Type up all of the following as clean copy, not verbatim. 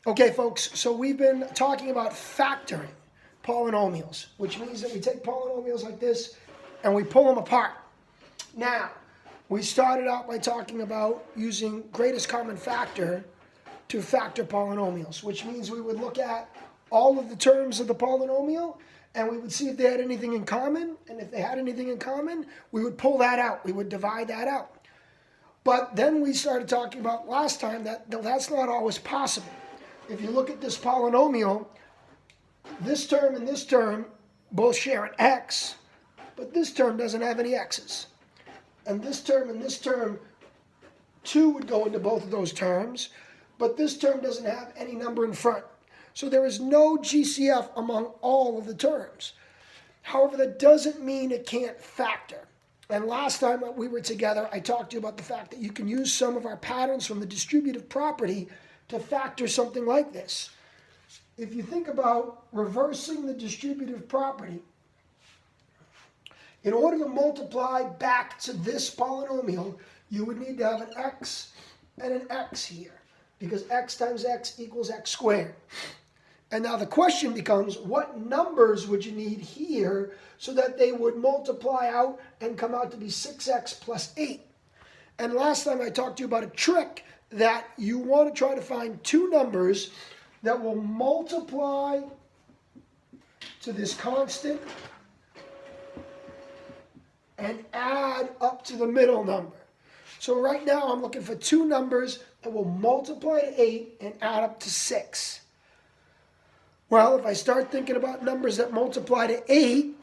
Okay, folks, so we've been talking about factoring polynomials, which means that we take polynomials like this and we pull them apart. Now, we started out by talking about using greatest common factor to factor polynomials, which means we would look at all of the terms of the polynomial and we would see if they had anything in common, and if they had anything in common, we would pull that out, we would divide that out. But then we started talking about last time that that's not always possible. If you look at this polynomial, this term and this term both share an x, but this term doesn't have any x's. And this term, 2 would go into both of those terms, but this term doesn't have any number in front. So there is no GCF among all of the terms. However, that doesn't mean it can't factor. And last time that we were together, I talked to you about the fact that you can use some of our patterns from the distributive property to factor something like this. If you think about reversing the distributive property, in order to multiply back to this polynomial, you would need to have an x and an x here, because x times x equals x squared. And now the question becomes, what numbers would you need here so that they would multiply out and come out to be 6x plus 8? And last time I talked to you about a trick that you want to try to find two numbers that will multiply to this constant and add up to the middle number. So right now I'm looking for two numbers that will multiply to 8 and add up to 6. Well, if I start thinking about numbers that multiply to 8,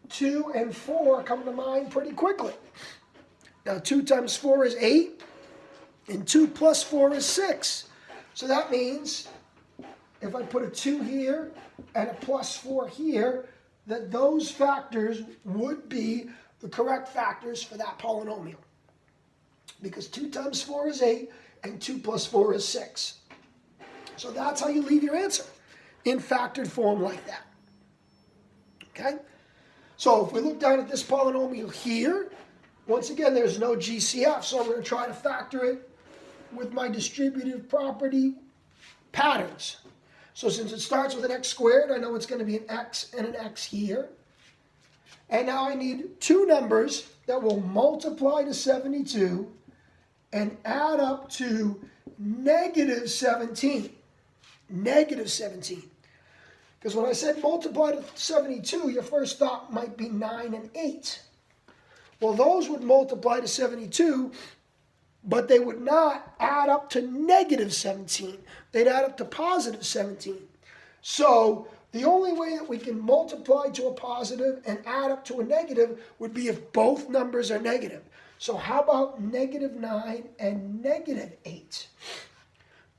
2 and 4 come to mind pretty quickly. Now 2 times 4 is 8, and 2 plus 4 is 6. So that means if I put a 2 here and a plus 4 here, that those factors would be the correct factors for that polynomial. Because 2 times 4 is 8, and 2 plus 4 is 6. So that's how you leave your answer, in factored form like that. Okay? So if we look down at this polynomial here, once again, there's no GCF, so I'm going to try to factor it with my distributive property patterns. So since it starts with an x squared, I know it's going to be an x and an x here. And now I need two numbers that will multiply to 72 and add up to negative 17. Negative 17. Because when I said multiply to 72, your first thought might be 9 and 8. Well, those would multiply to 72, but they would not add up to negative 17. They'd add up to positive 17. So the only way that we can multiply to a positive and add up to a negative would be if both numbers are negative. So how about negative 9 and negative 8?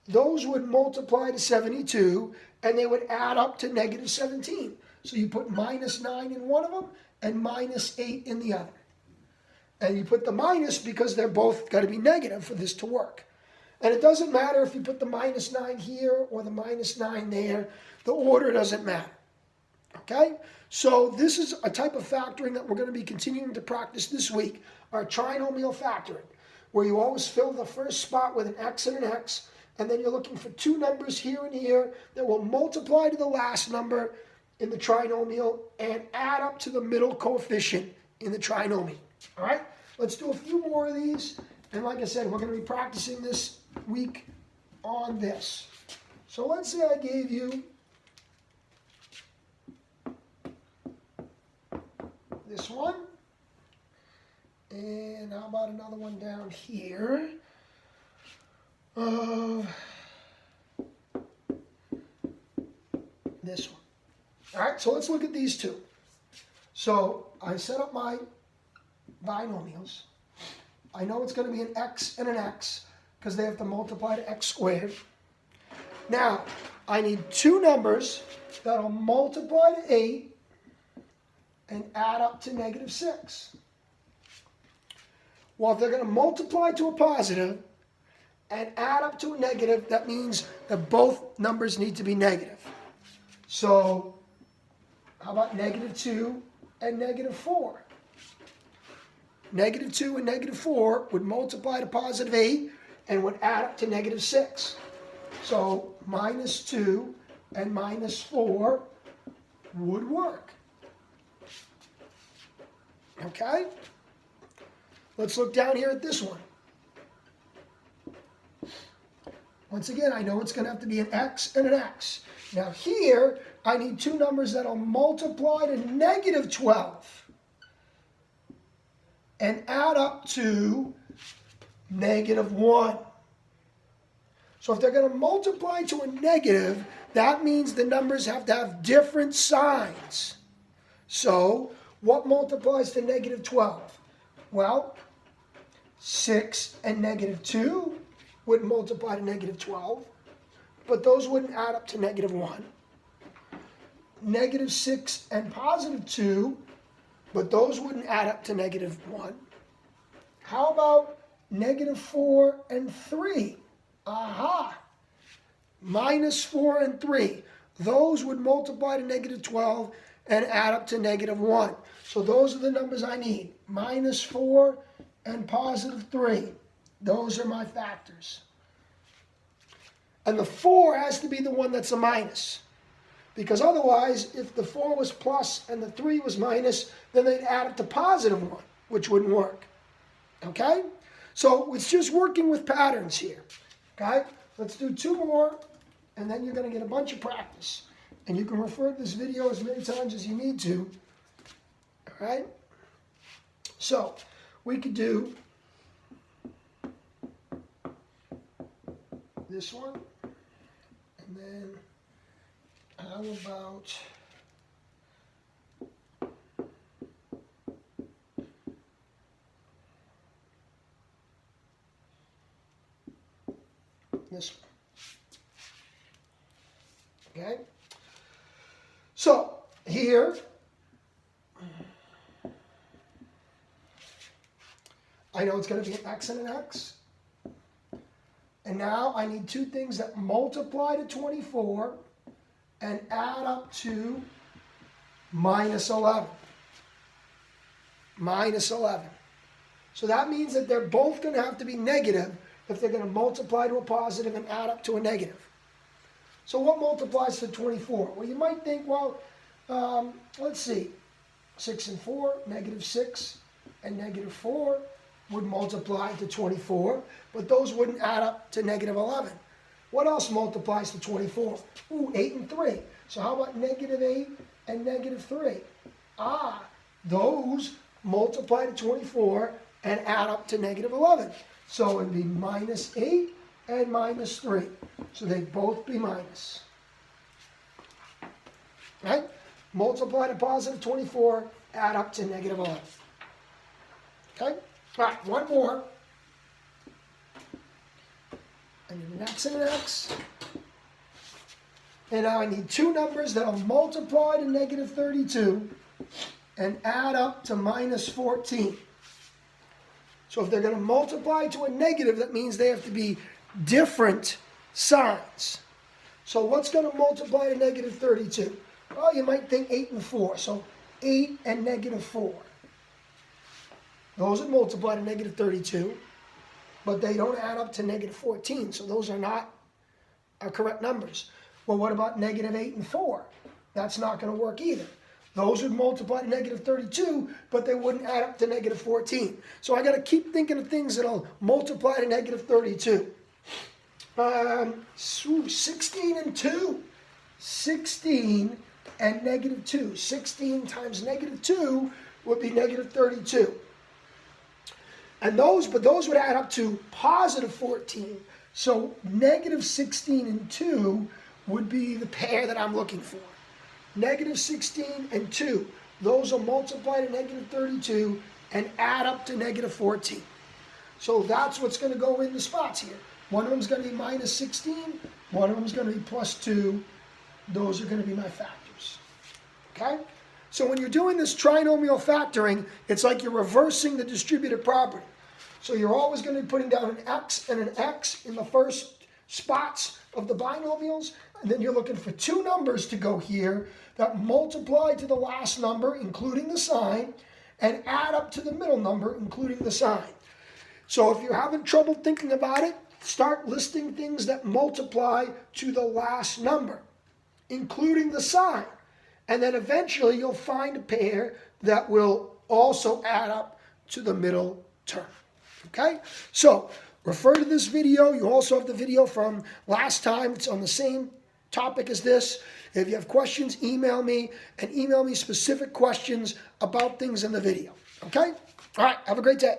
Those would multiply to 72, and they would add up to negative 17. So you put minus 9 in one of them and minus 8 in the other. And you put the minus because they're both got to be negative for this to work. And it doesn't matter if you put the minus 9 here or the minus 9 there. The order doesn't matter. Okay? So this is a type of factoring that we're going to be continuing to practice this week, our trinomial factoring, where you always fill the first spot with an x and an x, and then you're looking for two numbers here and here that will multiply to the last number in the trinomial and add up to the middle coefficient in the trinomial. All right? Let's do a few more of these. And like I said, we're going to be practicing this week on this. So let's say I gave you this one. And how about another one down here? This one. All right, so let's look at these two. So I set up my binomials. I know it's going to be an x and an x because they have to multiply to x squared. Now, I need two numbers that will multiply to 8 and add up to negative 6. Well, if they're going to multiply to a positive and add up to a negative, that means that both numbers need to be negative. So, how about negative 2 and negative 4? Negative 2 and negative 4 would multiply to positive 8 and would add up to negative 6. So minus 2 and minus 4 would work. Okay? Let's look down here at this one. Once again, I know it's going to have to be an x and an x. Now here, I need two numbers that will multiply to negative 12 and add up to negative 1. So if they're going to multiply to a negative, that means the numbers have to have different signs. So what multiplies to negative 12? Well, 6 and negative 2 would multiply to negative 12, but those wouldn't add up to negative 1. Negative 6 and positive 2, but those wouldn't add up to negative 1. How about negative 4 and 3? Aha! Minus 4 and 3. Those would multiply to negative 12 and add up to negative 1. So those are the numbers I need. Minus 4 and positive 3. Those are my factors. And the 4 has to be the one that's a minus. Because otherwise, if the 4 was plus and the 3 was minus, then they'd add up to positive 1, which wouldn't work. Okay? So it's just working with patterns here. Okay? Let's do 2 more, and then you're going to get a bunch of practice. And you can refer to this video as many times as you need to. All right? So we could do this one, and then how about this one? Okay? So here, I know it's going to be an x and an x. And now I need two things that multiply to 24 and add up to minus 11. Minus 11. So that means that they're both going to have to be negative if they're going to multiply to a positive and add up to a negative. So what multiplies to 24? Well, you might think, well, let's see. 6 and 4, negative 6 and negative 4 would multiply to 24, but those wouldn't add up to negative 11. What else multiplies to 24? Ooh, 8 and 3. So how about negative 8 and negative 3? Ah, those multiply to 24 and add up to negative 11. So it would be minus 8 and minus 3. So they'd both be minus. Right? Multiply to positive 24, add up to negative 11. Okay? All right, one more. I need an x and an x. And now I need two numbers that will multiply to negative 32 and add up to minus 14. So if they're going to multiply to a negative, that means they have to be different signs. So what's going to multiply to negative 32? Well, you might think 8 and 4. So 8 and negative 4. Those would multiply to negative 32, but they don't add up to negative 14, so those are not our correct numbers. Well, what about negative 8 and 4? That's not going to work either. Those would multiply to negative 32, but they wouldn't add up to negative 14. So I got to keep thinking of things that'll multiply to negative 32. 16 and 2. 16 and negative 2. 16 times negative 2 would be negative 32. And those would add up to positive 14. So negative 16 and 2 would be the pair that I'm looking for. Negative 16 and 2. Those will multiply to negative 32 and add up to negative 14. So that's what's going to go in the spots here. One of them is going to be minus 16. One of them is going to be plus 2. Those are going to be my factors. Okay? So when you're doing this trinomial factoring, it's like you're reversing the distributive property. So you're always going to be putting down an x and an x in the first spots of the binomials, and then you're looking for two numbers to go here that multiply to the last number, including the sign, and add up to the middle number, including the sign. So if you're having trouble thinking about it, start listing things that multiply to the last number, including the sign. And then eventually you'll find a pair that will also add up to the middle term. Okay? So refer to this video. You also have the video from last time. It's on the same topic as this. If you have questions, email me, and email me specific questions about things in the video. Okay? All right. Have a great day.